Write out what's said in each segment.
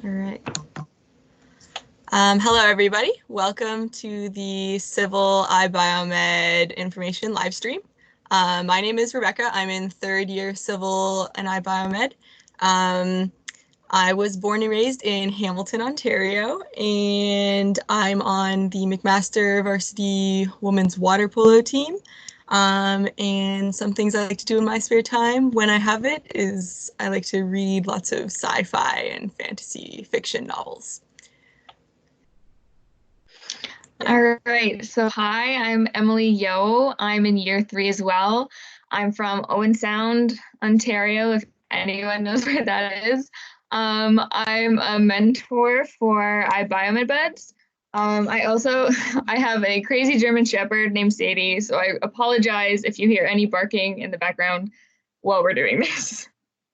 All right. Hello, everybody. Welcome to the Civil iBioMed information live stream. My name is Rebecca. I'm in third year Civil and iBiomed. I was born and raised in Hamilton, Ontario, and I'm on the McMaster Varsity Women's Water Polo team. And some things I like to do in my spare time when I have it is I like to read lots of sci-fi and fantasy fiction novels. All right. So hi, I'm Emily Yo. I'm in year 3 as well. I'm from Owen Sound, Ontario, if anyone knows where that is. I'm a mentor for iBioMed beds. I have a crazy German Shepherd named Sadie, so I apologize if you hear any barking in the background while we're doing this.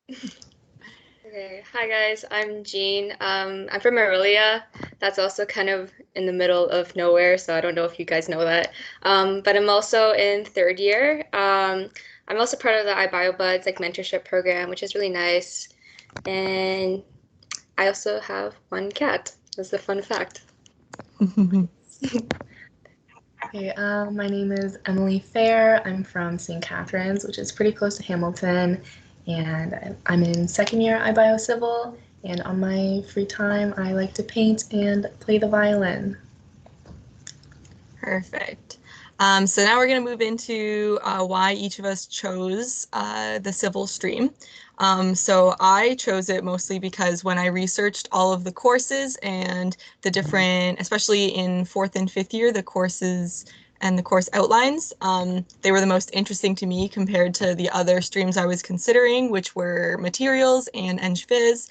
Okay, hi guys, I'm Jean. I'm from Aurelia. That's also kind of in the middle of nowhere, so I don't know if you guys know that. But I'm also in third year. I'm also part of the iBioBuds like mentorship program, which is really nice. And I also have one cat. That's a fun fact. Okay, my name is Emily Fair. I'm from St. Catharines, which is pretty close to Hamilton, and I'm in second year iBioCivil, and on my free time, I like to paint and play the violin. Perfect. So now we're going to move into why each of us chose the civil stream. So I chose it mostly because when I researched all of the courses and the different, especially in fourth and fifth year, the courses and the course outlines, they were the most interesting to me compared to the other streams I was considering, which were materials and Eng Phys.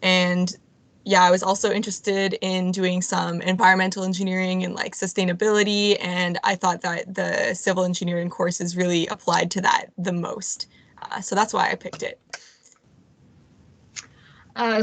And yeah, I was also interested in doing some environmental engineering and like sustainability, and I thought that the civil engineering courses really applied to that the most. So that's why I picked it.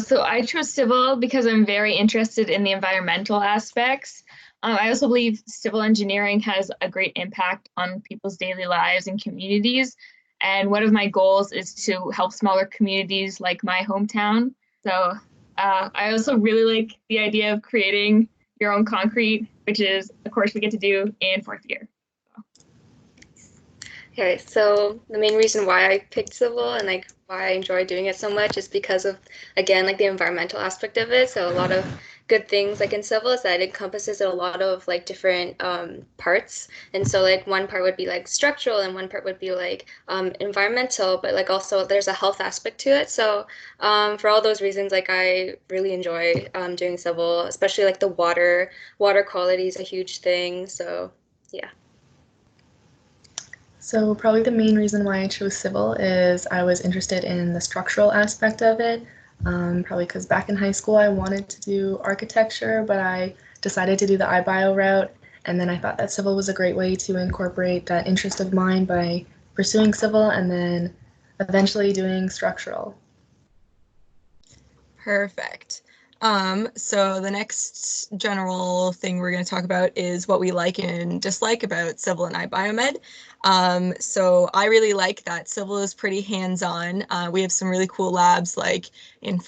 So I chose civil because I'm very interested in the environmental aspects. I also believe civil engineering has a great impact on people's daily lives and communities. And one of my goals is to help smaller communities like my hometown. So I also really like the idea of creating your own concrete, which is a course we get to do in fourth year. Okay, so the main reason why I picked civil and like why I enjoy doing it so much is because of, again, like the environmental aspect of it. So a lot of good things like in civil is that it encompasses a lot of like different parts. And so like one part would be like structural and one part would be like environmental, but like also there's a health aspect to it. So for all those reasons, like I really enjoy doing civil, especially like the water quality is a huge thing. So yeah. So probably the main reason why I chose civil is I was interested in the structural aspect of it. Probably because back in high school I wanted to do architecture, but I decided to do the iBio route, and then I thought that civil was a great way to incorporate that interest of mine by pursuing civil and then eventually doing structural. Perfect. So the next general thing we're going to talk about is what we like and dislike about civil and iBiomed. So I really like that civil is pretty hands-on. We have some really cool labs, like in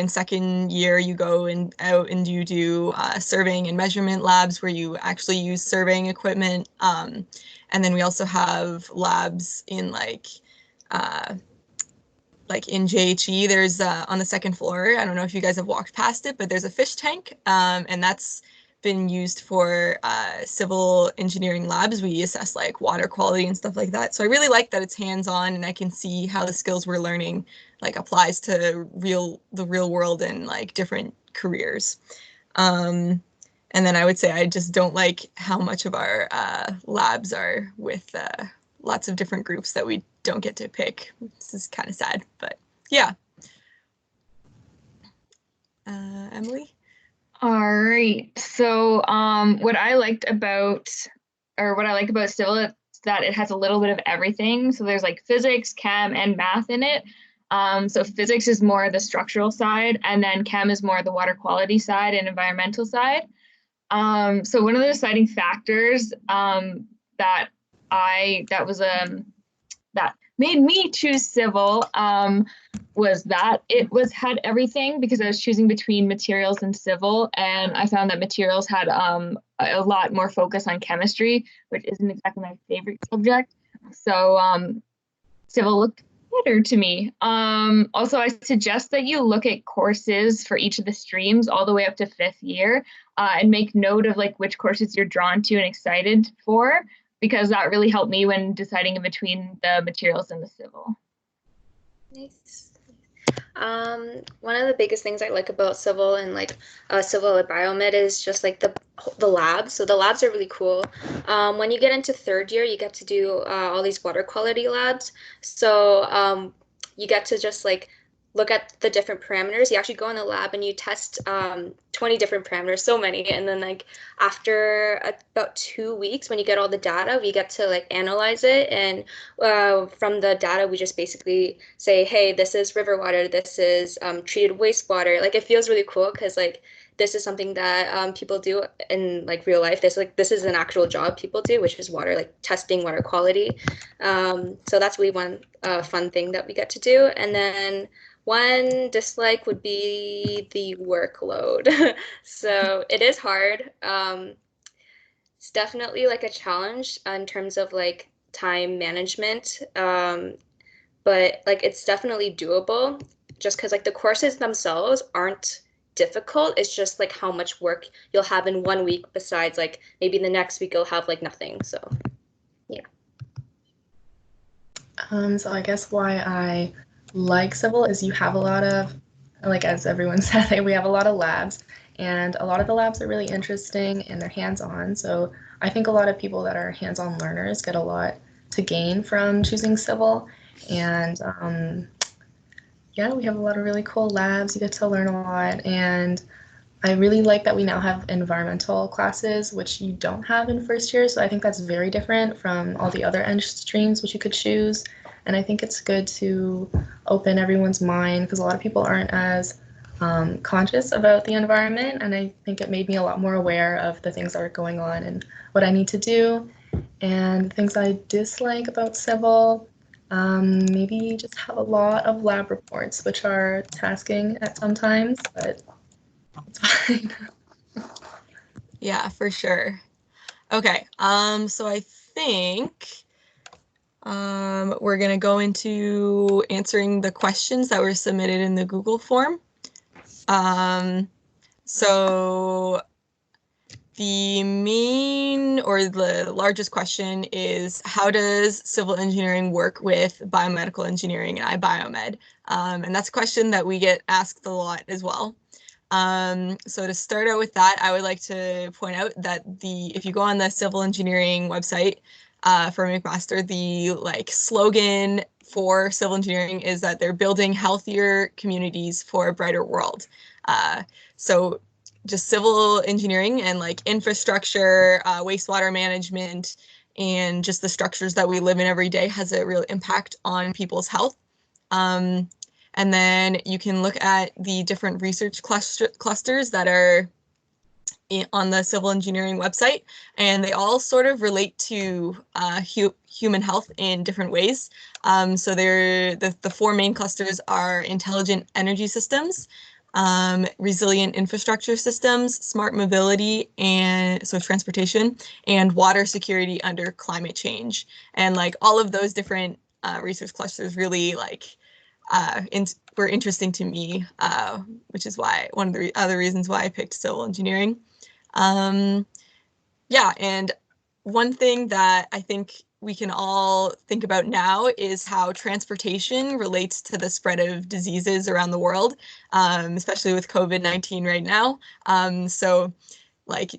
second year you go and out and you do surveying and measurement labs where you actually use surveying equipment. And then we also have labs in like in JHE, there's on the second floor, I don't know if you guys have walked past it, but there's a fish tank, and that's been used for civil engineering labs. We assess like water quality and stuff like that. So I really like that it's hands-on and I can see how the skills we're learning like applies to the real world and like different careers. And then I would say I just don't like how much of our labs are with lots of different groups that we don't get to pick. This is kind of sad, but yeah. Emily? All right. So what I like about civil is that it has a little bit of everything. So there's like physics, chem, and math in it. So physics is more the structural side, and then chem is more the water quality side and environmental side. So one of the deciding factors that made me choose civil was that it had everything, because I was choosing between materials and civil, and I found that materials had a lot more focus on chemistry, which isn't exactly my favorite subject. So civil looked better to me. Also, I suggest that you look at courses for each of the streams all the way up to 5th year, and make note of like which courses you're drawn to and excited for, because that really helped me when deciding in between the materials and the civil. Nice. One of the biggest things I like about civil and like civil at Biomed is just like the labs. So the labs are really cool. When you get into 3rd year, you get to do all these water quality labs. So you get to just like look at the different parameters. You actually go in the lab and you test 20 different parameters, so many. And then like after about 2 weeks, when you get all the data, we get to like analyze it. And from the data, we just basically say, hey, this is river water, this is treated wastewater. Like it feels really cool because like this is something that people do in like real life. This is an actual job people do, which is water, like testing water quality. So that's really one fun thing that we get to do. And then one dislike would be the workload. So it is hard. It's definitely like a challenge in terms of like time management. But like it's definitely doable just because like the courses themselves aren't difficult. It's just like how much work you'll have in 1 week besides like maybe the next week you'll have like nothing. So yeah. So I guess why I like civil is you have a lot of, like as everyone said, we have a lot of labs, and a lot of the labs are really interesting and they're hands-on. So I think a lot of people that are hands-on learners get a lot to gain from choosing civil. And yeah, we have a lot of really cool labs. You get to learn a lot. And I really like that we now have environmental classes, which you don't have in 1st year. So I think that's very different from all the other eng streams which you could choose. And I think it's good to open everyone's mind because a lot of people aren't as conscious about the environment. And I think it made me a lot more aware of the things that are going on and what I need to do. And things I dislike about civil, maybe just have a lot of lab reports, which are tasking at some times, but it's fine. Yeah, for sure. Okay, so I think we're going to go into answering the questions that were submitted in the Google form. So the main or the largest question is, how does civil engineering work with biomedical engineering and iBioMed? And that's a question that we get asked a lot as well. So to start out with that, I would like to point out that if you go on the civil engineering website for McMaster, the like slogan for civil engineering is that they're building healthier communities for a brighter world. So just civil engineering and like infrastructure, wastewater management, and just the structures that we live in every day has a real impact on people's health. And then you can look at the different research clusters that are on the civil engineering website, and they all sort of relate to human health in different ways. So the 4 main clusters are intelligent energy systems, resilient infrastructure systems, smart mobility, and so transportation, and water security under climate change. And like all of those different research clusters really like were interesting to me, which is why one of the other reasons why I picked civil engineering. Yeah, and one thing that I think we can all think about now is how transportation relates to the spread of diseases around the world, especially with COVID-19 right now. So like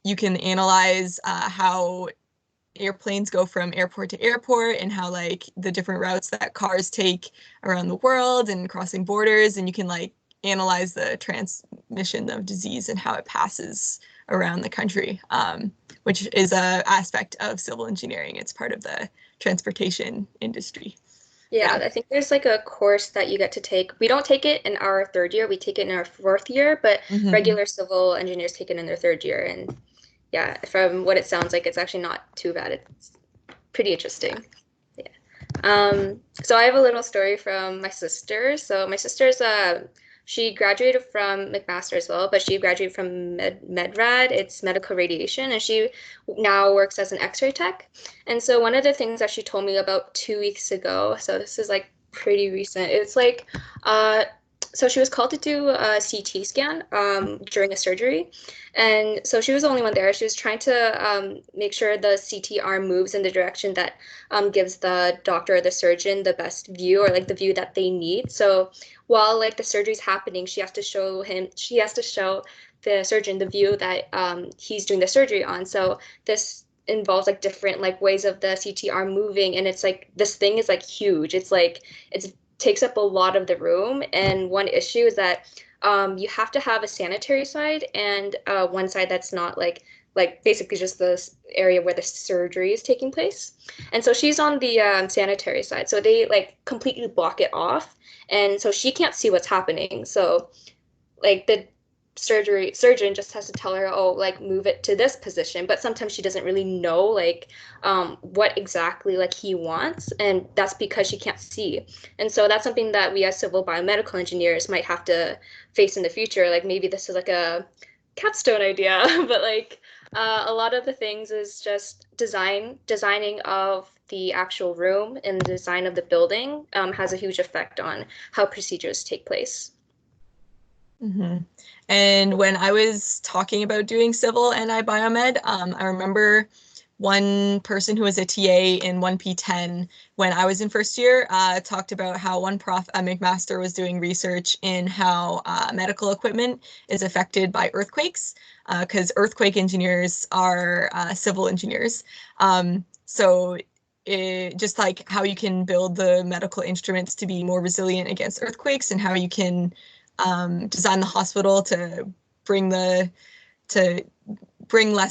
you can analyze how airplanes go from airport to airport and how like the different routes that cars take around the world and crossing borders, and you can like analyze the transmission of disease and how it passes around the country, which is a aspect of civil engineering. It's part of the transportation industry. Yeah, I think there's like a course that you get to take. We don't take it in our 3rd year, we take it in our 4th year, but regular civil engineers take it in their 3rd year. And yeah, from what it sounds like, it's actually not too bad. It's pretty interesting. Yeah. So I have a little story from my sister. So my sister's she graduated from McMaster as well, but she graduated from MedRad. It's medical radiation, and she now works as an X-ray tech. And so one of the things that she told me about 2 weeks ago, so this is like pretty recent. It's like uh so she was called to do a CT scan during a surgery. And so she was the only one there. She was trying to make sure the CT arm moves in the direction that gives the doctor or the surgeon the best view, or like the view that they need. So while like the surgery's happening, she has to show the surgeon the view that he's doing the surgery on. So this involves like different like ways of the CT arm moving, and it's like this thing is like huge. It's like it takes up a lot of the room, and one issue is that you have to have a sanitary side and one side that's not like basically just the area where the surgery is taking place. And so she's on the sanitary side, so they like completely block it off, and so she can't see what's happening. So like the surgeon just has to tell her, oh, like move it to this position, but sometimes she doesn't really know like what exactly like he wants, and that's because she can't see. And so that's something that we as civil biomedical engineers might have to face in the future. Like maybe this is like a capstone idea, but like a lot of the things is just designing of the actual room, and the design of the building has a huge effect on how procedures take place. Mm-hmm. And when I was talking about doing civil and iBiomed, I remember one person who was a TA in 1P10 when I was in first year talked about how one prof at McMaster was doing research in how medical equipment is affected by earthquakes, because earthquake engineers are civil engineers. So just like how you can build the medical instruments to be more resilient against earthquakes, and how you can design the hospital to bring less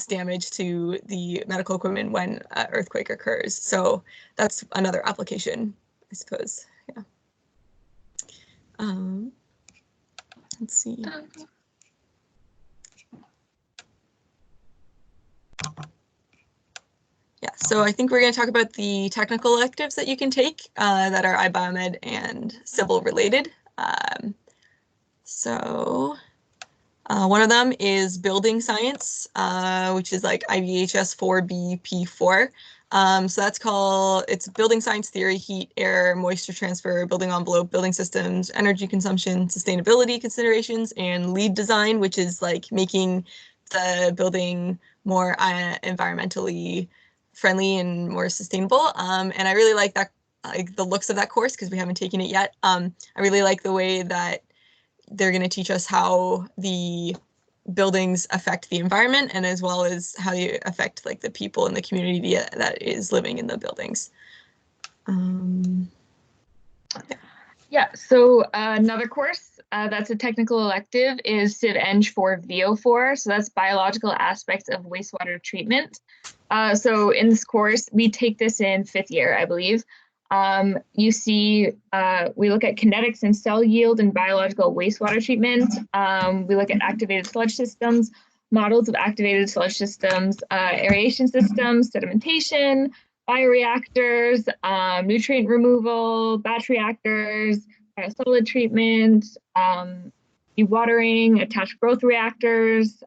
damage to the medical equipment when an earthquake occurs. So that's another application, I suppose. Yeah. Let's see. Yeah, so I think we're going to talk about the technical electives that you can take that are iBiomed and civil related. So one of them is building science, which is like IBHS 4BP4. So it's building science theory, heat, air, moisture transfer, building envelope, building systems, energy consumption, sustainability considerations, and lead design, which is like making the building more environmentally friendly and more sustainable. And I really like that, like the looks of that course, because we haven't taken it yet. I really like the way that they're going to teach us how the buildings affect the environment, and as well as how they affect like the people in the community that is living in the buildings. Yeah, so another course that's a technical elective is Civ Eng 4 VO4. So that's biological aspects of wastewater treatment. So in this course, we take this in 5th year, I believe. You see, we look at kinetics and cell yield and biological wastewater treatment. We look at activated sludge systems, models of activated sludge systems, aeration systems, sedimentation, bioreactors, nutrient removal, batch reactors, biosolid treatment, dewatering, attached growth reactors,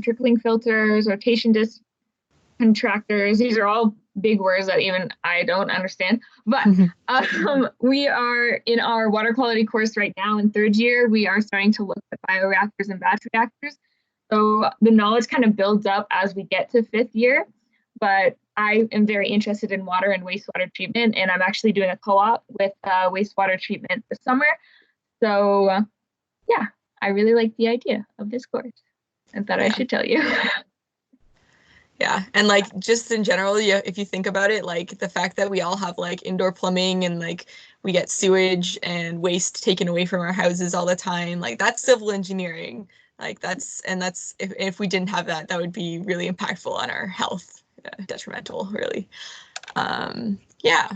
trickling filters, rotation disc contractors. These are all big words that even I don't understand. But we are in our water quality course right now in 3rd year. We are starting to look at bioreactors and batch reactors. So the knowledge kind of builds up as we get to 5th year. But I am very interested in water and wastewater treatment, and I'm actually doing a co-op with wastewater treatment this summer. So yeah, I really like the idea of this course and thought I should tell you. Yeah, and like just in general, yeah, if you think about it, like the fact that we all have like indoor plumbing, and like we get sewage and waste taken away from our houses all the time, like that's civil engineering. Like that's if we didn't have that, that would be really impactful on our health, detrimental, really. Yeah.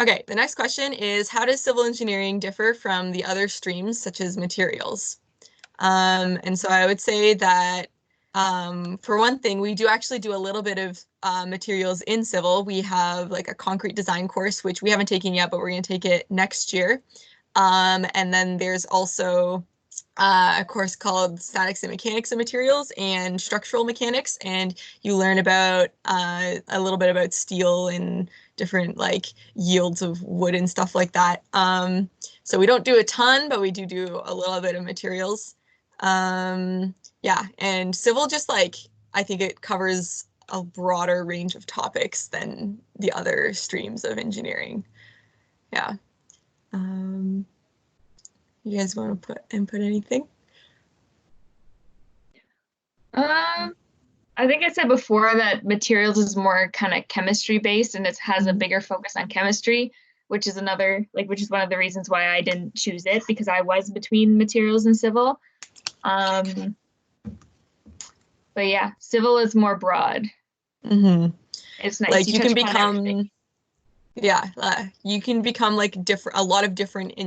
Okay, the next question is, how does civil engineering differ from the other streams such as materials? And so I would say that For one thing, we do actually do a little bit of materials in civil. We have like a concrete design course, which we haven't taken yet, but we're going to take it next year. And then there's also a course called Statics and Mechanics of Materials and Structural Mechanics, and you learn about a little bit about steel and different like yields of wood and stuff like that. So we don't do a ton, but we do a little bit of materials. Yeah, and civil just like I think it covers a broader range of topics than the other streams of engineering. Yeah. You guys want to input anything? I think I said before that materials is more kind of chemistry based and it has a bigger focus on chemistry, which is one of the reasons why I didn't choose it, because I was between materials and civil. But yeah, civil is more broad. It's nice. Like you can become you can become like a lot of different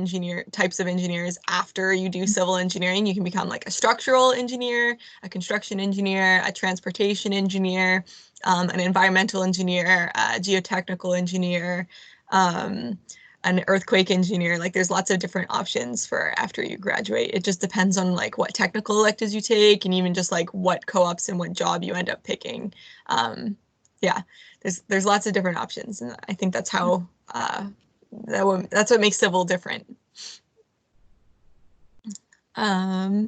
types of engineers after you do civil engineering. You can become like a structural engineer, a construction engineer, a transportation engineer, an environmental engineer, a geotechnical engineer, an earthquake engineer. Like there's lots of different options for after you graduate. It just depends on like what technical electives you take and even just like what co-ops and what job you end up picking. Yeah, there's lots of different options, and I think that's how that's what makes civil different. Yeah,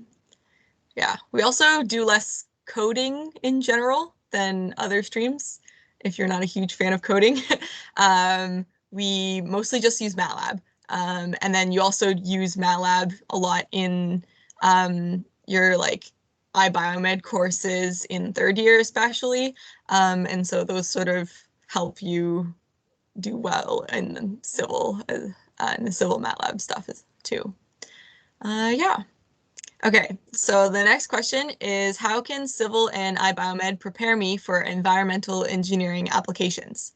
we also do less coding in general than other streams. If you're not a huge fan of coding, we mostly just use MATLAB, and then you also use MATLAB a lot in your like iBioMed courses in third year especially, and so those sort of help you do well in the civil MATLAB stuff too. Yeah. Okay, so the next question is, how can civil and iBioMed prepare me for environmental engineering applications?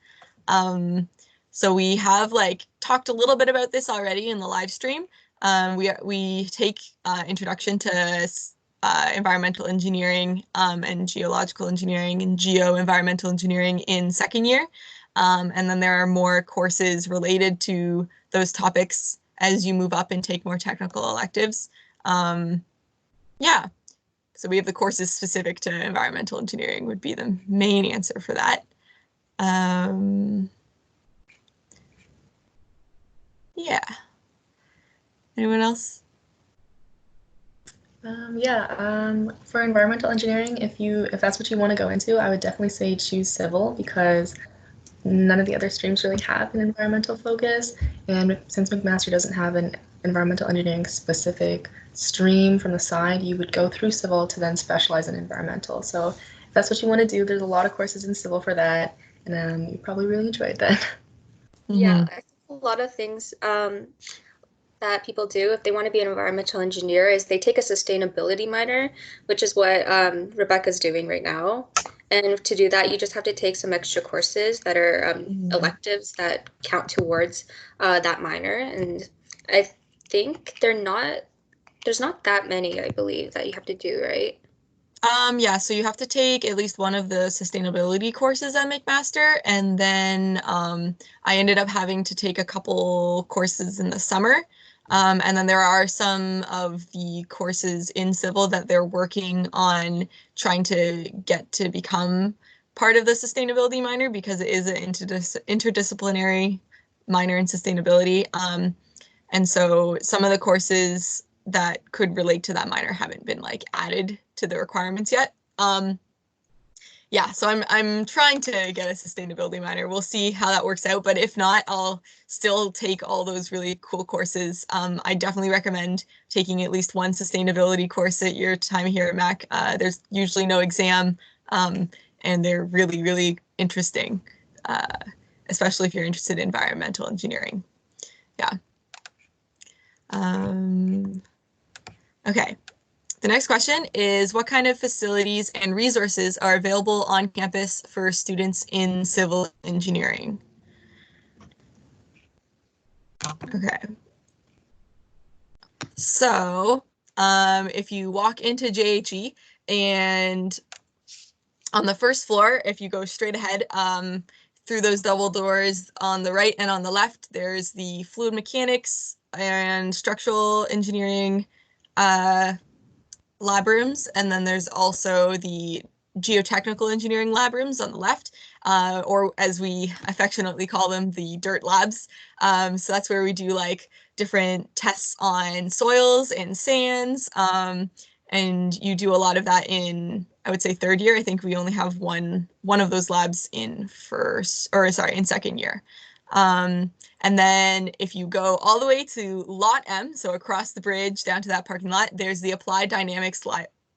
So we have like talked a little bit about this already in the live stream. We take introduction to environmental engineering and geological engineering and geo-environmental engineering in second year. And then there are more courses related to those topics as you move up and take more technical electives. Yeah, so we have the courses specific to environmental engineering would be the main answer for that. Yeah. Anyone else? For environmental engineering, if that's what you want to go into, I would definitely say choose civil, because none of the other streams really have an environmental focus, and since McMaster doesn't have an environmental engineering specific stream from the side, you would go through civil to then specialize in environmental. So if that's what you want to do, there's a lot of courses in civil for that, and you probably really enjoyed that. Yeah, I think a lot of things that people do if they want to be an environmental engineer is they take a sustainability minor, which is what Rebecca's doing right now. And to do that, you just have to take some extra courses that are electives that count towards that minor. And I think there's not that many, I believe, that you have to do, right? Yeah, so you have to take at least one of the sustainability courses at McMaster, and then I ended up having to take a couple courses in the summer. And then there are some of the courses in civil that they're working on trying to get to become part of the sustainability minor, because it is an interdisciplinary minor in sustainability. And so some of the courses that could relate to that minor haven't been like added to the requirements yet. Yeah, so I'm trying to get a sustainability minor. We'll see how that works out, but if not, I'll still take all those really cool courses. I definitely recommend taking at least one sustainability course at your time here at Mac. There's usually no exam, and they're really, really interesting, especially if you're interested in environmental engineering. Yeah. Okay. The next question is, what kind of facilities and resources are available on campus for students in civil engineering? Okay. So if you walk into JHE and On the first floor, if you go straight ahead, through those double doors on the right and on the left, there's the fluid mechanics and structural engineering lab rooms, and then there's also the geotechnical engineering lab rooms on the left, or as we affectionately call them, the dirt labs. So that's where we do like different tests on soils and sands, and you do a lot of that in, I would say, third year. I think we only have one of those labs in second year. And then if you go all the way to Lot M, so across the bridge down to that parking lot, there's the Applied Dynamics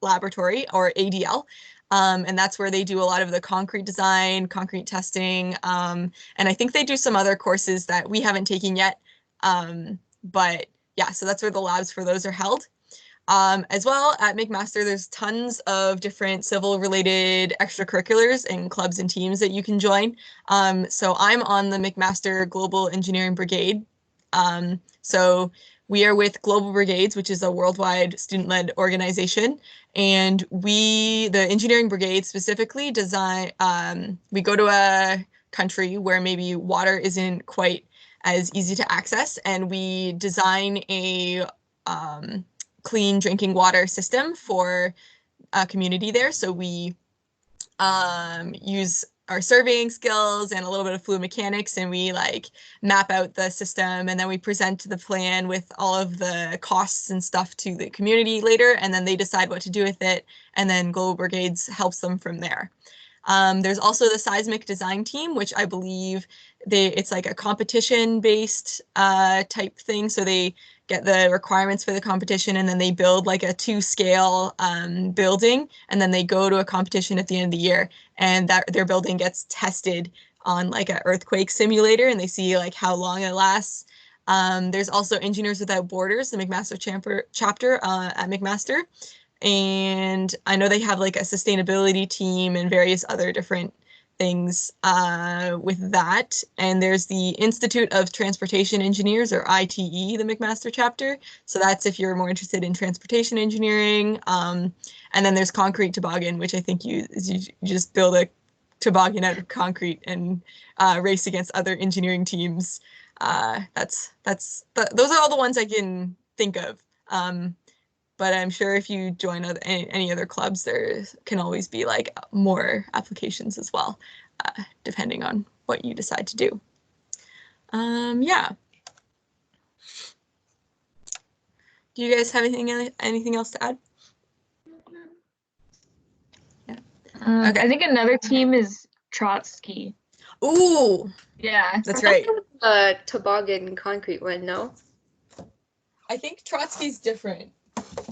Laboratory, or ADL. And that's where they do a lot of the concrete design, concrete testing, and I think they do some other courses that we haven't taken yet. But yeah, so that's where the labs for those are held. As well, at McMaster, there's tons of different civil-related extracurriculars and clubs and teams that you can join. So I'm on the McMaster Global Engineering Brigade. So we are with Global Brigades, which is a worldwide student-led organization. And we, the Engineering Brigade specifically, design, we go to a country where maybe water isn't quite as easy to access, and we design a clean drinking water system for a community there. So we use our surveying skills and a little bit of fluid mechanics, and we like map out the system, and then we present the plan with all of the costs and stuff to the community later, and then they decide what to do with it, and then Global Brigades helps them from there. There's also the seismic design team, which I believe it's like a competition-based type thing. So they get the requirements for the competition, and then they build like a 2-scale building, and then they go to a competition at the end of the year, and that their building gets tested on like an earthquake simulator, and they see like how long it lasts. There's also Engineers Without Borders, the McMaster chapter at McMaster. And I know they have like a sustainability team and various other different things with that. And there's the Institute of Transportation Engineers, or ITE, the McMaster chapter. So that's if you're more interested in transportation engineering. And then there's Concrete Toboggan, which I think you just build a toboggan out of concrete and race against other engineering teams. Those are all the ones I can think of. But I'm sure if you join any other clubs, there can always be like more applications as well, depending on what you decide to do. Yeah. Do you guys have anything else to add? Yeah. Okay. I think another team is Trotsky. Ooh. Yeah. That's right. Toboggan concrete one, no? I think Trotsky's different.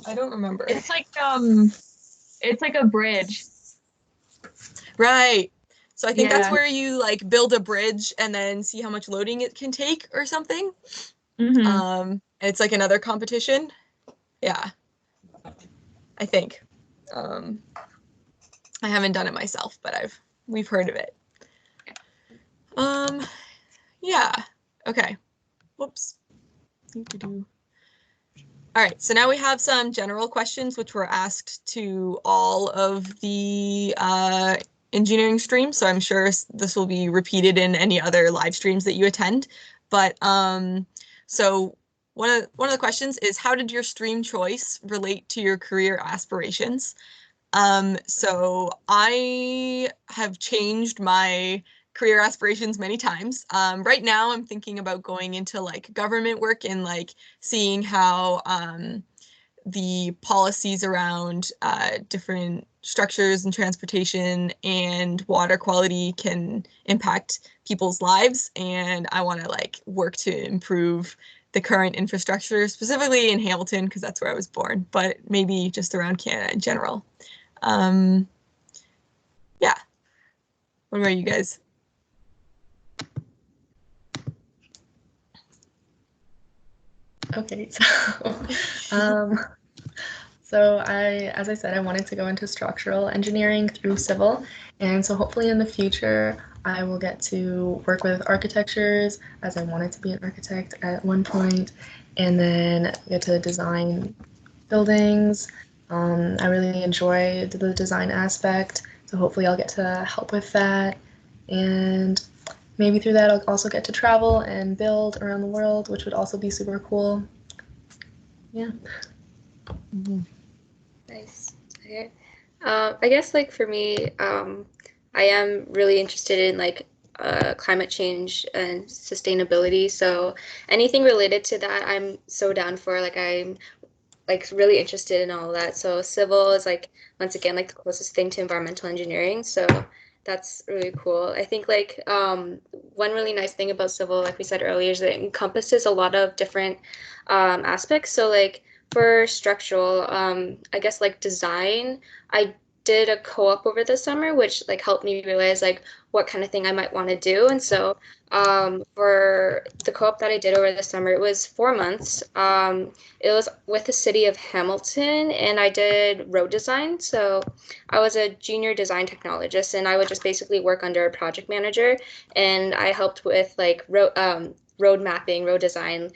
I don't remember. It's like a bridge. Right. So I think Yeah. that's where you like build a bridge and then see how much loading it can take or something. Mm-hmm. It's like another competition. Yeah. I think. I haven't done it myself, but we've heard of it. Yeah. Okay. Whoops. All right, so now we have some general questions which were asked to all of the engineering streams. So I'm sure this will be repeated in any other live streams that you attend. But so one of the questions is, how did your stream choice relate to your career aspirations? So I have changed my career aspirations many times. Right now I'm thinking about going into like government work and like seeing how the policies around different structures and transportation and water quality can impact people's lives. And I want to like work to improve the current infrastructure, specifically in Hamilton, because that's where I was born, but maybe just around Canada in general. Yeah. What about you guys? Okay, so as I said, I wanted to go into structural engineering through civil, and so hopefully in the future I will get to work with architectures, as I wanted to be an architect at one point, and then get to design buildings. I really enjoy the design aspect, So hopefully I'll get to help with that. And maybe through that I'll also get to travel and build around the world, which would also be super cool. Yeah. Nice. Okay. I guess like for me, I am really interested in like climate change and sustainability. So anything related to that, I'm so down for. Like I'm like really interested in all of that. So civil is like once again like the closest thing to environmental engineering. So that's really cool. I think like one really nice thing about civil, like we said earlier, is that it encompasses a lot of different aspects. So like for structural, I guess like design, I did a co-op over the summer, which like helped me realize like what kind of thing I might want to do. And so for the co-op that I did over the summer, it was 4 months. It was with the city of Hamilton, and I did road design. So I was a junior design technologist, and I would just basically work under a project manager, and I helped with like road mapping, road design,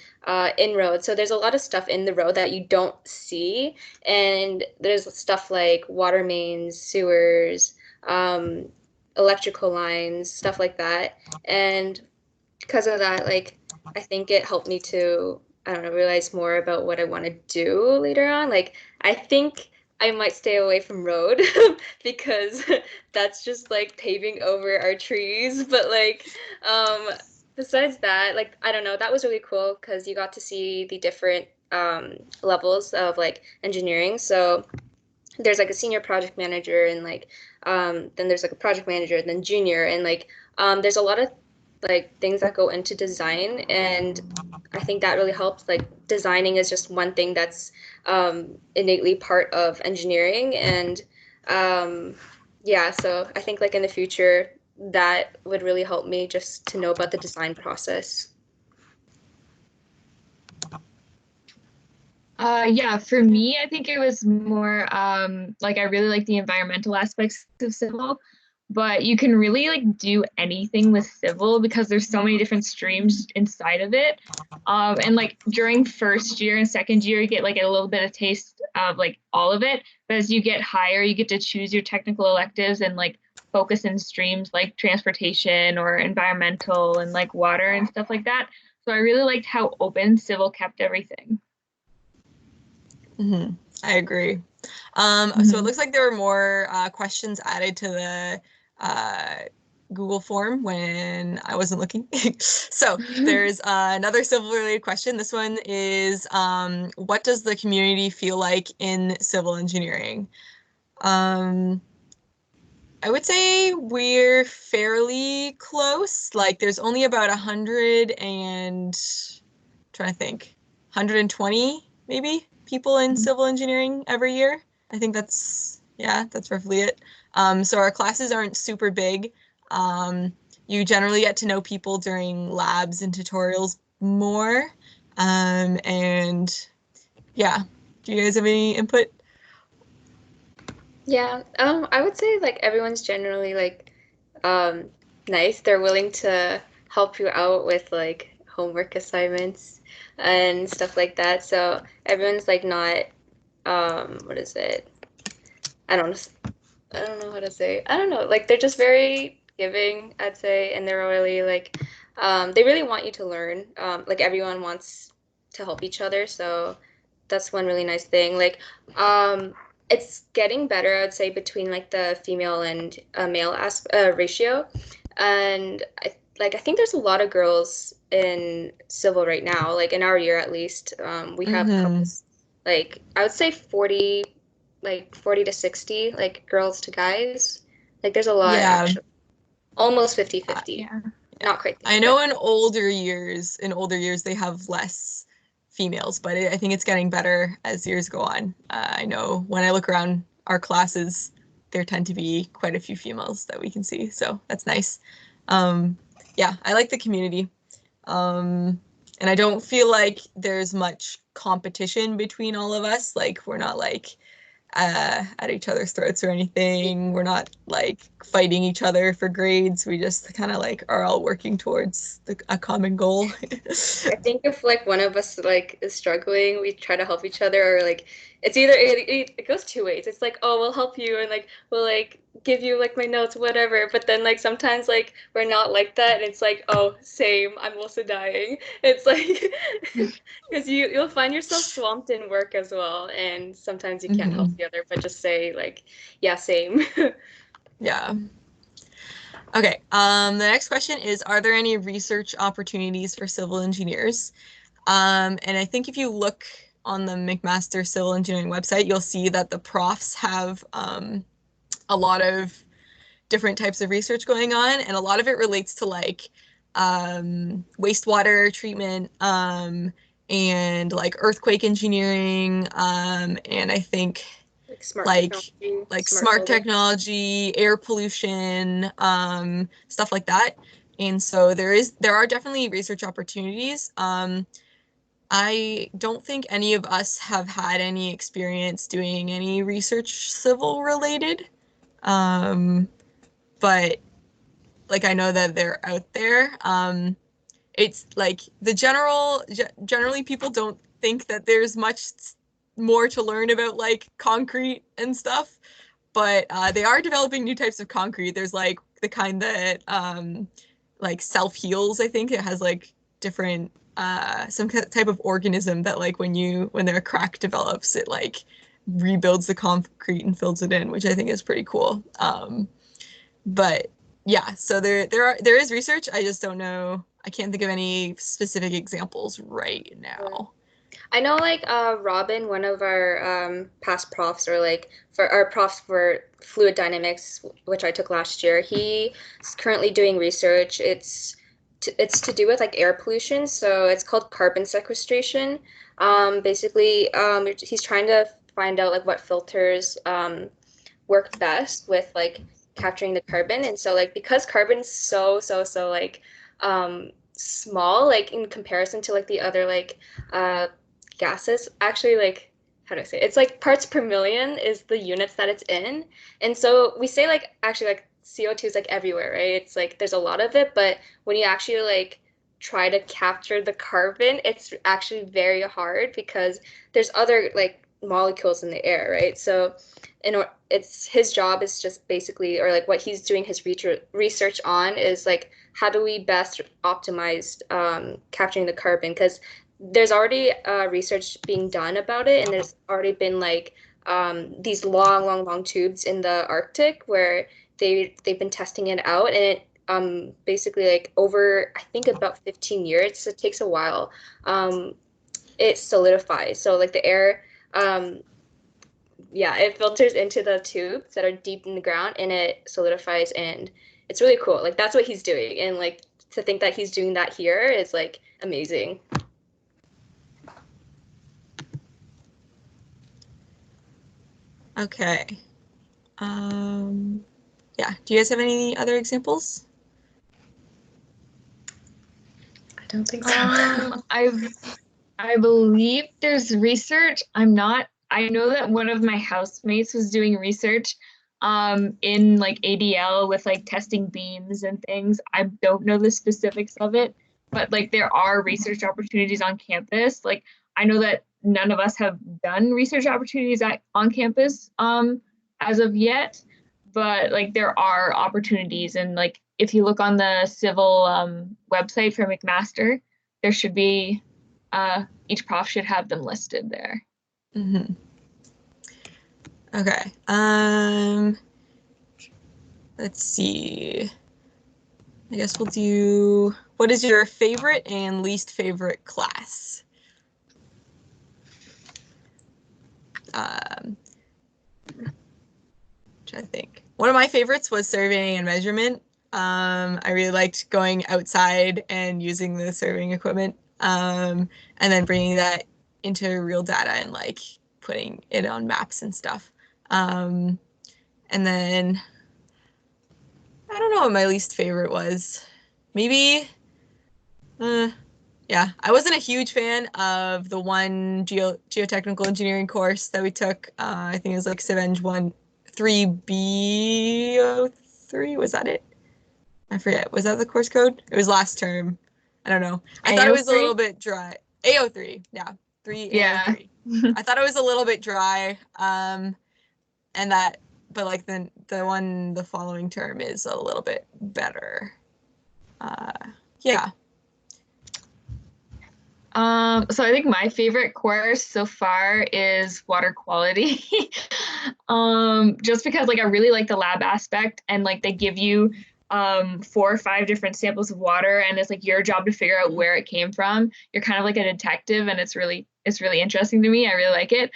in road. So there's a lot of stuff in the road that you don't see, and there's stuff like water mains, sewers, electrical lines, stuff like that. And because of that, like I think it helped me to, I don't know, realize more about what I want to do later on. Like I think I might stay away from road because that's just like paving over our trees. But like besides that, like I don't know, that was really cool because you got to see the different levels of like engineering. So there's like a senior project manager and like then there's like a project manager and then junior and like there's a lot of like things that go into design, and I think that really helps. Like designing is just one thing that's innately part of engineering, and yeah, so I think like in the future that would really help me just to know about the design process. Yeah, for me, I think it was more like I really like the environmental aspects of civil, but you can really like do anything with civil because there's so many different streams inside of it. And like during first year and second year, you get like a little bit of taste of like all of it. But as you get higher, you get to choose your technical electives and like focus in streams like transportation or environmental and like water and stuff like that. So I really liked how open civil kept everything. I agree. So it looks like there were more questions added to the Google form when I wasn't looking. So there's another civil related question. This one is, what does the community feel like in civil engineering? I would say we're fairly close. Like there's only about 100 and trying to think, 120 maybe people in civil engineering every year. I think that's, yeah, that's roughly it. So our classes aren't super big. You generally get to know people during labs and tutorials more. And yeah, do you guys have any input? Yeah, I would say like everyone's generally like um nice. They're willing to help you out with like homework assignments and stuff like that. So everyone's like not what is it? I don't I don't know how to say. I don't know. Like they're just very giving, I'd say, and they're really like they really want you to learn. Like everyone wants to help each other, so that's one really nice thing. Like it's getting better, I'd say, between like the female and male ratio. And I think there's a lot of girls in civil right now, like in our year at least. We have a couple, like I would say 40, like 40 to 60, like girls to guys. Like there's a lot Yeah. actually. Almost 50-50. Yeah. Not quite. I know in older years, they have less females, but I think it's getting better as years go on. I know when I look around our classes, there tend to be quite a few females that we can see, so that's nice. Yeah, I like the community. And I don't feel like there's much competition between all of us. Like we're not like at each other's throats or anything. We're not like fighting each other for grades. We just kind of like are all working towards a common goal. I think if like one of us like is struggling, we try to help each other, or like it's either it goes two ways. It's like, oh, we'll help you and like we'll like give you like my notes, whatever. But then like sometimes like we're not like that, and it's like, oh, same. I'm also dying. It's like because you'll find yourself swamped in work as well, and sometimes you can't help the other, but just say like, yeah, same. Yeah. Okay. The next question is, are there any research opportunities for civil engineers? And I think if you look on the McMaster Civil Engineering website, you'll see that the profs have a lot of different types of research going on, and a lot of it relates to like wastewater treatment and like earthquake engineering, and I think Like smart like technology, smart smart building. technology, air pollution, stuff like that. And so there are definitely research opportunities. I don't think any of us have had any experience doing any research civil related, but like I know that they're out there. It's like generally people don't think that there's much more to learn about like concrete and stuff, but they are developing new types of concrete. There's like the kind that like self heals. I think it has like different some type of organism that like when their crack develops, it like rebuilds the concrete and fills it in, which I think is pretty cool. But yeah, so there is research. I just don't know. I can't think of any specific examples right now. I know like Robin, one of our past profs, or like for our profs for fluid dynamics, which I took last year, he is currently doing research. It's to do with like air pollution, so it's called carbon sequestration. Basically, he's trying to find out like what filters work best with like capturing the carbon. And so like because carbon's so like small, like in comparison to like the other like uh gases, actually like how do I say it? It's like parts per million is the units that it's in. And so we say like actually like CO2 is like everywhere, right? It's like there's a lot of it, but when you actually like try to capture the carbon, it's actually very hard because there's other like molecules in the air, right? So it's his job is just basically, or like what he's doing his research on is like how do we best optimize capturing the carbon, because there's already research being done about it, and there's already been like these long tubes in the Arctic where they've been testing it out, and it basically like over I think about 15 years, so it takes a while, it solidifies. So like the air, yeah, it filters into the tubes that are deep in the ground and it solidifies, and it's really cool. Like that's what he's doing, and like to think that he's doing that here is like amazing. Okay. Yeah. Do you guys have any other examples? I don't think so. I believe there's research. I know that one of my housemates was doing research in like ADL with like testing beams and things. I don't know the specifics of it, but like there are research opportunities on campus. Like I know that none of us have done research opportunities on campus as of yet, but like there are opportunities, and like if you look on the civil website for McMaster, there should be each prof should have them listed there. Mm-hmm. Okay. Let's see. I guess we'll do, what is your favorite and least favorite class? Trying to think. One of my favorites was surveying and measurement. I really liked going outside and using the surveying equipment, and then bringing that into real data and like putting it on maps and stuff. And then I don't know what my least favorite was. Maybe, yeah, I wasn't a huge fan of the one geotechnical engineering course that we took. I think it was like CivEng 3B03. Was that it? I forget. Was that the course code? It was last term. I don't know. I thought it was a little bit dry. A03. Yeah. 3 Yeah. A03. I thought it was a little bit dry. And that, but like the following term is a little bit better. Yeah. So I think my favorite course so far is water quality. Just because like I really like the lab aspect, and like they give you 4 or 5 different samples of water, and it's like your job to figure out where it came from. You're kind of like a detective, and it's really interesting to me. I really like it.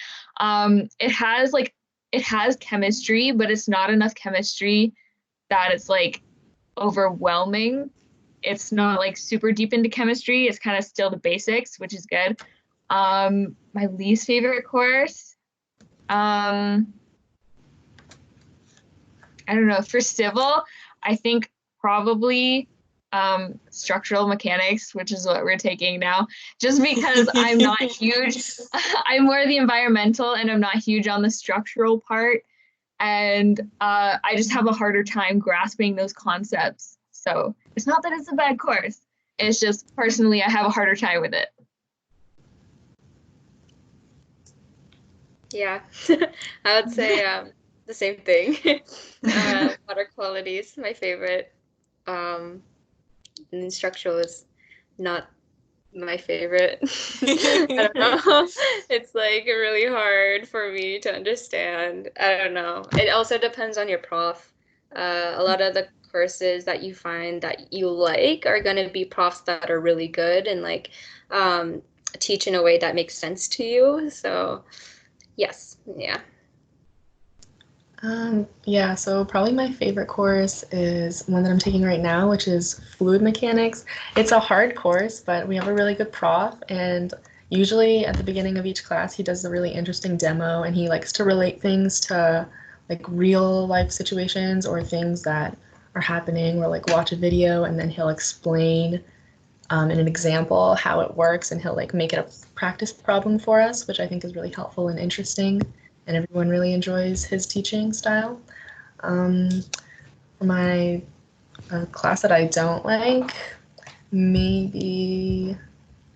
It has chemistry, but it's not enough chemistry that it's like overwhelming. It's not like super deep into chemistry. It's kind of still the basics, which is good. My least favorite course, I don't know. For civil, I think probably structural mechanics, which is what we're taking now, just because I'm not huge. I'm more the environmental, and I'm not huge on the structural part. And I just have a harder time grasping those concepts. So it's not that it's a bad course. It's just personally, I have a harder time with it. Yeah, I would say the same thing. Water quality is my favorite. And structural is not my favorite. I don't know. It's like really hard for me to understand. I don't know. It also depends on your prof. A lot of the courses that you find that you like are going to be profs that are really good and like teach in a way that makes sense to you. So, yes, yeah. Yeah, so probably my favorite course is one that I'm taking right now, which is fluid mechanics. It's a hard course, but we have a really good prof, and usually at the beginning of each class, he does a really interesting demo, and he likes to relate things to like real life situations or things that are happening, or like watch a video and then he'll explain in an example how it works, and he'll like make it a practice problem for us, which I think is really helpful and interesting, and everyone really enjoys his teaching style. For my class that I don't like, maybe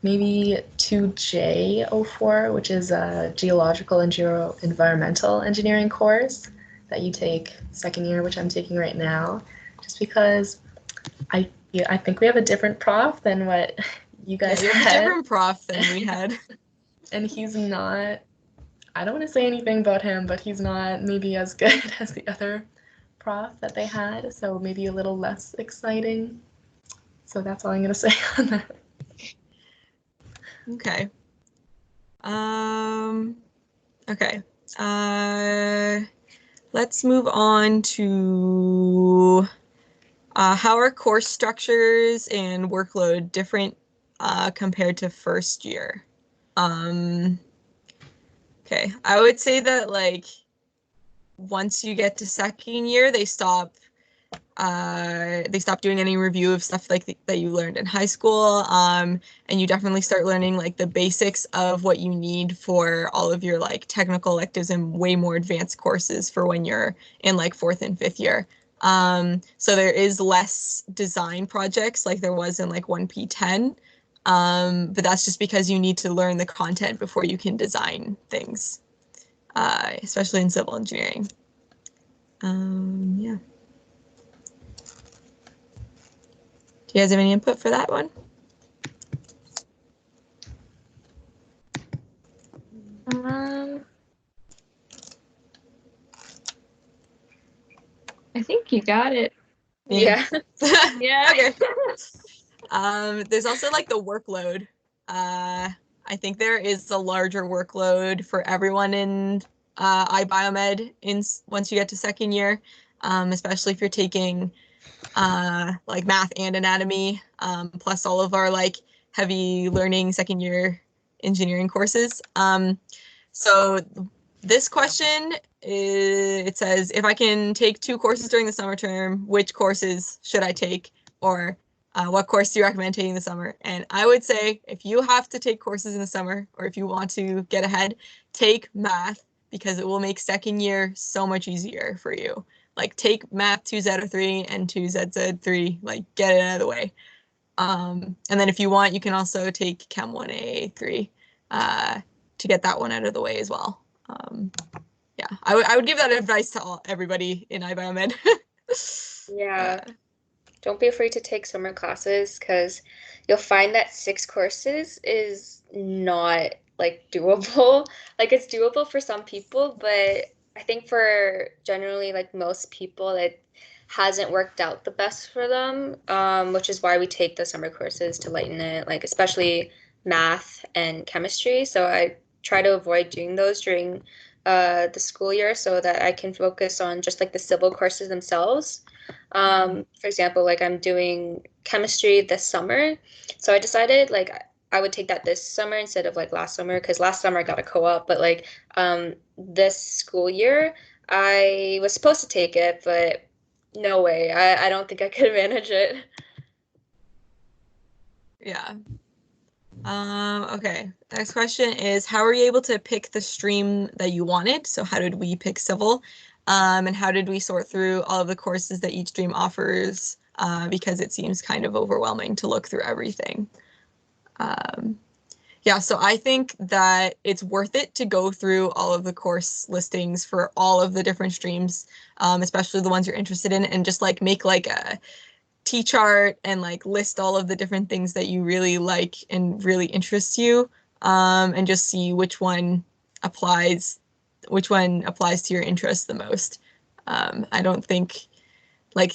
2J04, which is a geological and environmental engineering course that you take second year, which I'm taking right now, just because I think we have a different prof than what you guys Yeah, we have a had. different prof than we had. And he's not, I don't want to say anything about him, but he's not maybe as good as the other prof that they had, so maybe a little less exciting. So that's all I'm going to say on that. Okay. Okay. Let's move on to how are course structures and workload different compared to first year? Okay, I would say that like once you get to second year, they stop doing any review of stuff like that you learned in high school, and you definitely start learning like the basics of what you need for all of your like technical electives and way more advanced courses for when you're in like fourth and fifth year. So there is less design projects like there was in like 1P10, but that's just because you need to learn the content before you can design things, especially in civil engineering. Yeah. Do you guys have any input for that one? I think you got it. Yeah. Yeah. Okay. There's also like the workload. I think there is a larger workload for everyone in iBioMed once you get to second year, especially if you're taking like math and anatomy, plus all of our like heavy learning second year engineering courses. So this question it says, if I can take 2 courses during the summer term, which courses should I take? Or what course do you recommend taking the summer? And I would say if you have to take courses in the summer, or if you want to get ahead, take math, because it will make second year so much easier for you. Like take math 2Z03 and 2ZZ3, like get it out of the way. And then if you want, you can also take Chem 1A3. to get that one out of the way as well. Yeah, I would give that advice to everybody in iBiomed. Yeah. Don't be afraid to take summer classes because you'll find that 6 courses is not like doable. Like it's doable for some people, but I think for generally like most people, it hasn't worked out the best for them, which is why we take the summer courses to lighten it, like especially math and chemistry. So I try to avoid doing those during the school year so that I can focus on just like the civil courses themselves. For example, like I'm doing chemistry this summer, so I decided like I would take that this summer instead of like last summer because last summer I got a co-op, but like this school year I was supposed to take it, but no way. I don't think I could manage it. Yeah. Okay. Next question is, how were you able to pick the stream that you wanted? So how did we pick civil? And how did we sort through all of the courses that each stream offers? Because it seems kind of overwhelming to look through everything. Yeah, so I think that it's worth it to go through all of the course listings for all of the different streams, especially the ones you're interested in, and just like make like a T-chart and like list all of the different things that you really like and really interests you, and just see which one applies to your interests the most. I don't think like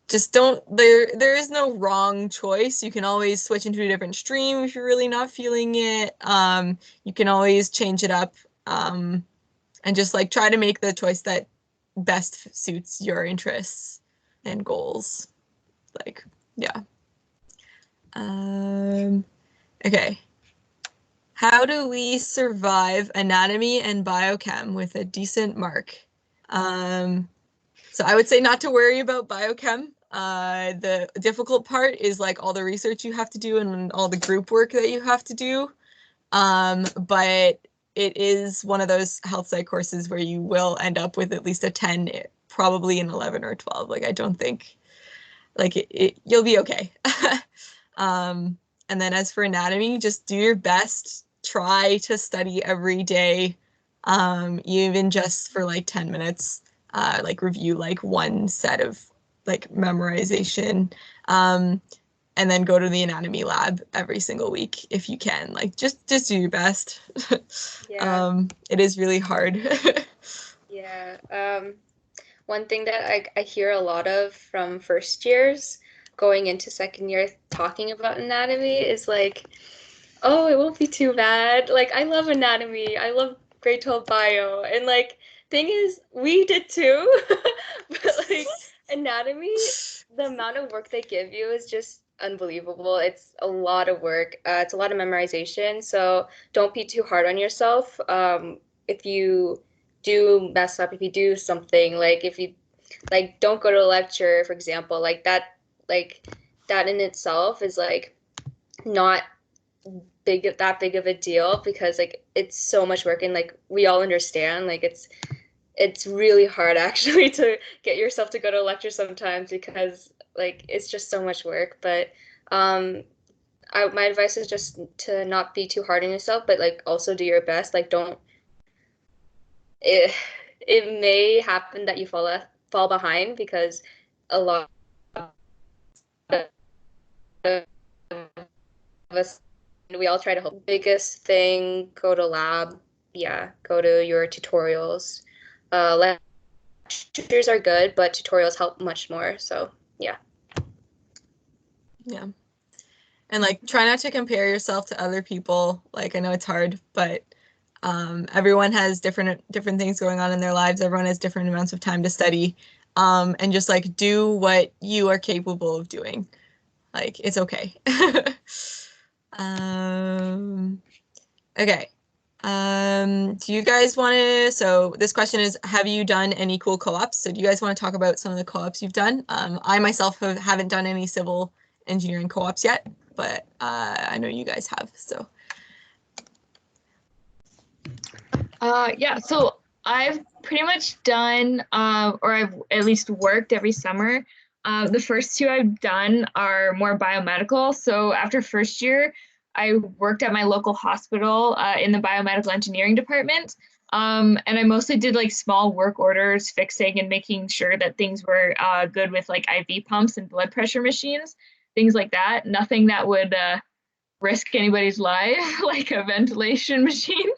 just don't there is no wrong choice. You can always switch into a different stream if you're really not feeling it. You can always change it up, and just like try to make the choice that best suits your interests and goals. Like, yeah. Okay. How do we survive anatomy and biochem with a decent mark? So I would say not to worry about biochem. The difficult part is like all the research you have to do and all the group work that you have to do. But it is one of those health sci courses where you will end up with at least a 10, probably an 11 or 12. Like I don't think like you'll be okay. And then as for anatomy, just do your best. Try to study every day, even just for like 10 minutes. Like review like one set of like memorization, and then go to the anatomy lab every single week if you can. Like just do your best. Yeah. It is really hard. Yeah. One thing that I hear a lot of from first years going into second year talking about anatomy is like, oh, it won't be too bad. Like, I love anatomy. I love grade 12 bio. And like, thing is, we did too. But like, anatomy, the amount of work they give you is just unbelievable. It's a lot of work. It's a lot of memorization. So don't be too hard on yourself. If you do mess up, if you do something, like if you like don't go to a lecture, for example, like that in itself is like not that big of a deal because like it's so much work and like we all understand like it's really hard actually to get yourself to go to a lecture sometimes because like it's just so much work. But my advice is just to not be too hard on yourself, but like also do your best. Like don't it may happen that you fall behind because a lot of us we all try to help. Biggest thing, go to lab. Yeah, go to your tutorials. Lectures are good, but tutorials help much more. So yeah. Yeah. And like try not to compare yourself to other people. Like I know it's hard, but everyone has different things going on in their lives. Everyone has different amounts of time to study. And just like do what you are capable of doing. Like it's okay. Okay. Do you guys want to, so this question is, have you done any cool co-ops? So do you guys want to talk about some of the co-ops you've done? I myself haven't done any civil engineering co-ops yet, but I know you guys have, so. Yeah, so I've pretty much done, or I've at least worked every summer. The first two I've done are more biomedical. So after first year, I worked at my local hospital in the biomedical engineering department. And I mostly did like small work orders, fixing and making sure that things were good with like IV pumps and blood pressure machines, things like that. Nothing that would risk anybody's life, like a ventilation machine.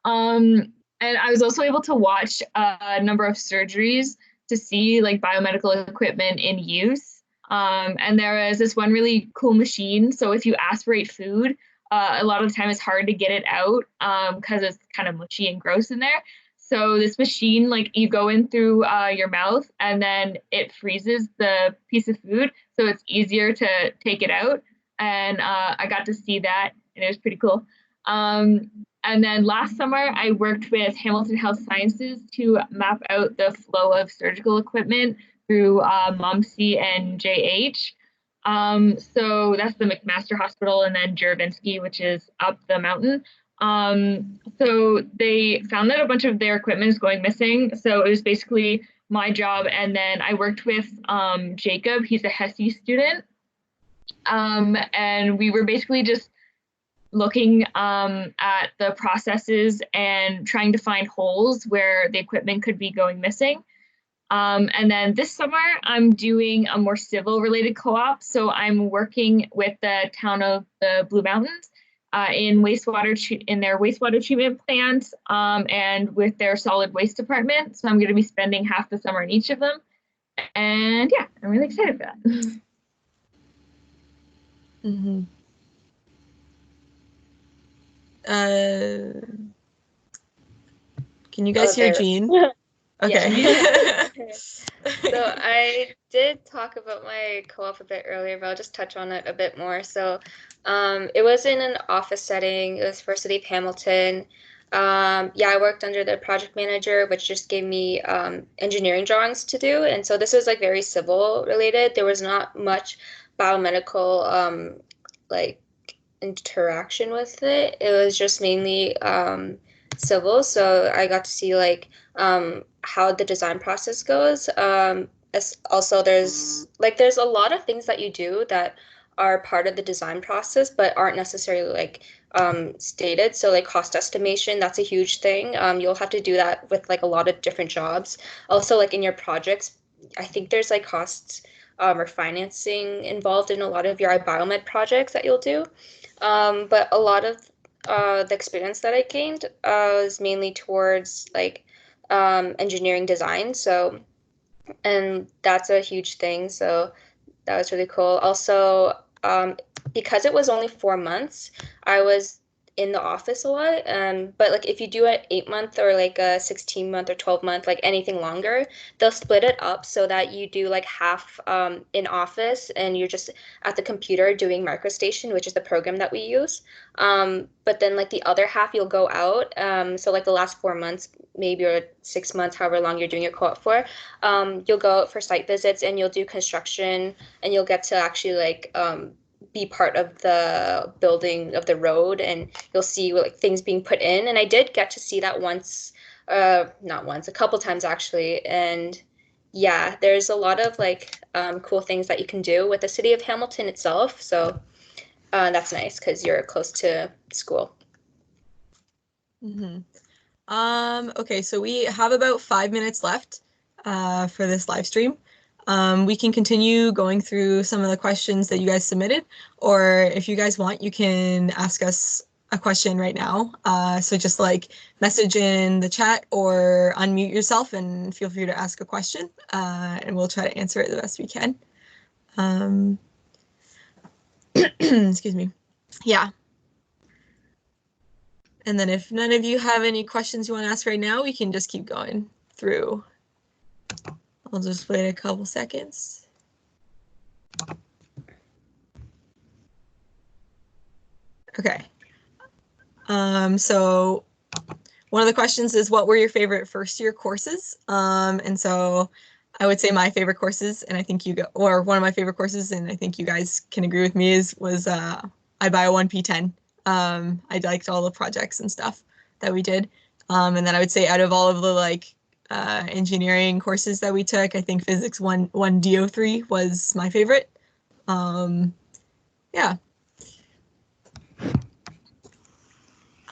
And I was also able to watch a number of surgeries to see like biomedical equipment in use. And there is this one really cool machine. So if you aspirate food, a lot of the time it's hard to get it out because it's kind of mushy and gross in there. So this machine, like you go in through your mouth and then it freezes the piece of food. So it's easier to take it out. And I got to see that and it was pretty cool. And then last summer, I worked with Hamilton Health Sciences to map out the flow of surgical equipment through MUMC and JH. So that's the McMaster Hospital and then Juravinski, which is up the mountain. So they found that a bunch of their equipment is going missing. So it was basically my job. And then I worked with Jacob. He's a HESI student. And we were basically just looking at the processes and trying to find holes where the equipment could be going missing. And then this summer, I'm doing a more civil related co-op. So I'm working with the town of the Blue Mountains in their wastewater treatment plant and with their solid waste department. So I'm going to be spending half the summer in each of them. And yeah, I'm really excited for that. Mm-hmm. Can you guys hear Jean? Okay. So I did talk about my co-op a bit earlier, but I'll just touch on it a bit more. So it was in an office setting. It was for City of Hamilton. I worked under the project manager, which just gave me engineering drawings to do. And so this was like very civil related. There was not much biomedical like interaction with it. It was just mainly civil. So I got to see like how the design process goes. Also, there's a lot of things that you do that are part of the design process, but aren't necessarily like stated. So like cost estimation, that's a huge thing. You'll have to do that with like a lot of different jobs. Also, like in your projects, I think there's like costs or financing involved in a lot of your iBioMed projects that you'll do. But a lot of the experience that I gained was mainly towards like engineering design. So, and that's a huge thing. So that was really cool. Also, because it was only 4 months, I was in the office a lot. But like if you do an 8 month or like a 16-month or 12-month, like anything longer, they'll split it up so that you do like half in office and you're just at the computer doing MicroStation, which is the program that we use. But then like the other half you'll go out. So like the last 4 months, maybe, or 6 months, however long you're doing your co-op for, you'll go out for site visits and you'll do construction and you'll get to actually like be part of the building of the road and you'll see like things being put in. And I did get to see that once, not once, a couple times actually. And yeah, there's a lot of like cool things that you can do with the city of Hamilton itself. So that's nice because you're close to school. Mm-hmm. Okay, so we have about 5 minutes left for this live stream. We can continue going through some of the questions that you guys submitted, or if you guys want, you can ask us a question right now. So just like message in the chat or unmute yourself and feel free to ask a question, and we'll try to answer it the best we can. Excuse me. Yeah. And then if none of you have any questions you want to ask right now, we can just keep going through. I'll just wait a couple seconds. Okay. So one of the questions is, what were your favorite first year courses? And so I would say my favorite courses, and I think or one of my favorite courses, and I think you guys can agree with me, was iBio1P10. I liked all the projects and stuff that we did. And then I would say out of all of the like engineering courses that we took, I think physics 1DO3 was my favorite. Yeah.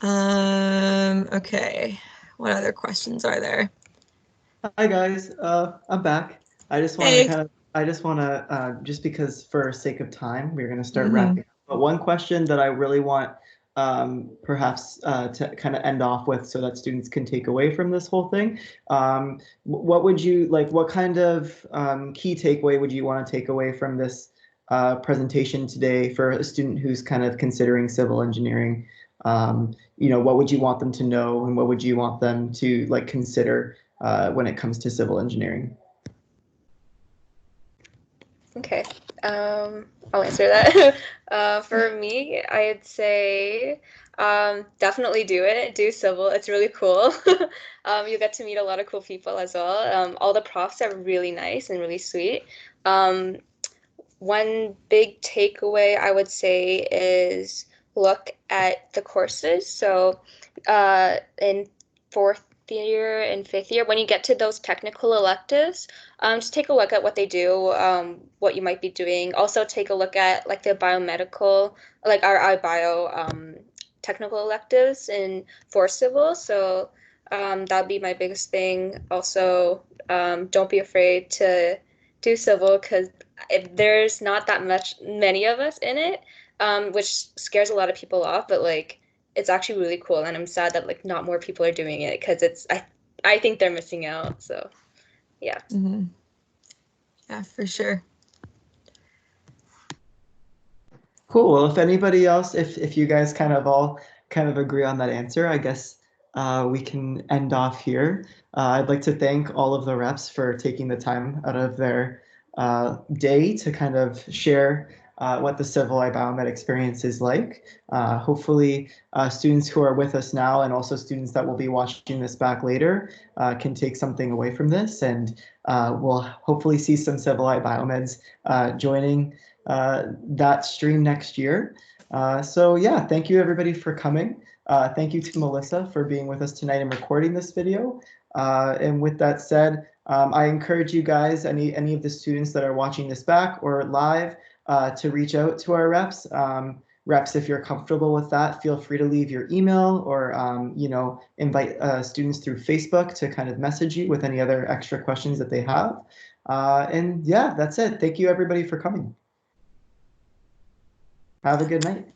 Okay. What other questions are there? Hi guys, I'm back. I just want to Hey. kind of, I just want to, just because for sake of time, we're going to start Mm-hmm. wrapping up. But one question that I really want, perhaps to kind of end off with, so that students can take away from this whole thing. What would you like? What kind of key takeaway would you want to take away from this presentation today for a student who's kind of considering civil engineering? What would you want them to know, and what would you want them to like consider when it comes to civil engineering? Okay, I'll answer that. For me, I'd say definitely do it. Do civil. It's really cool. You get to meet a lot of cool people as well. All the profs are really nice and really sweet. Um, One big takeaway I would say is look at the courses. So, in fourth year and fifth year, when you get to those technical electives, just take a look at what they do, what you might be doing. Also, take a look at like the biomedical, like our iBio technical electives in for civil. So, that'd be my biggest thing. Also, don't be afraid to do civil because there's not that many of us in it, which scares a lot of people off, but like it's actually really cool, and I'm sad that like not more people are doing it because I think they're missing out. So yeah. Mm-hmm. Yeah, for sure. Cool. Well, if anybody else, if you guys kind of all kind of agree on that answer, I guess we can end off here. I'd like to thank all of the reps for taking the time out of their day to kind of share what the civil iBiomed experience is like. Hopefully, students who are with us now and also students that will be watching this back later can take something away from this, and we'll hopefully see some civil iBiomeds joining that stream next year. So yeah, thank you everybody for coming. Thank you to Melissa for being with us tonight and recording this video. And with that said, I encourage you guys, any of the students that are watching this back or live, to reach out to our reps. Reps, if you're comfortable with that, feel free to leave your email or invite students through Facebook to kind of message you with any other extra questions that they have. And yeah, that's it. Thank you everybody for coming. Have a good night.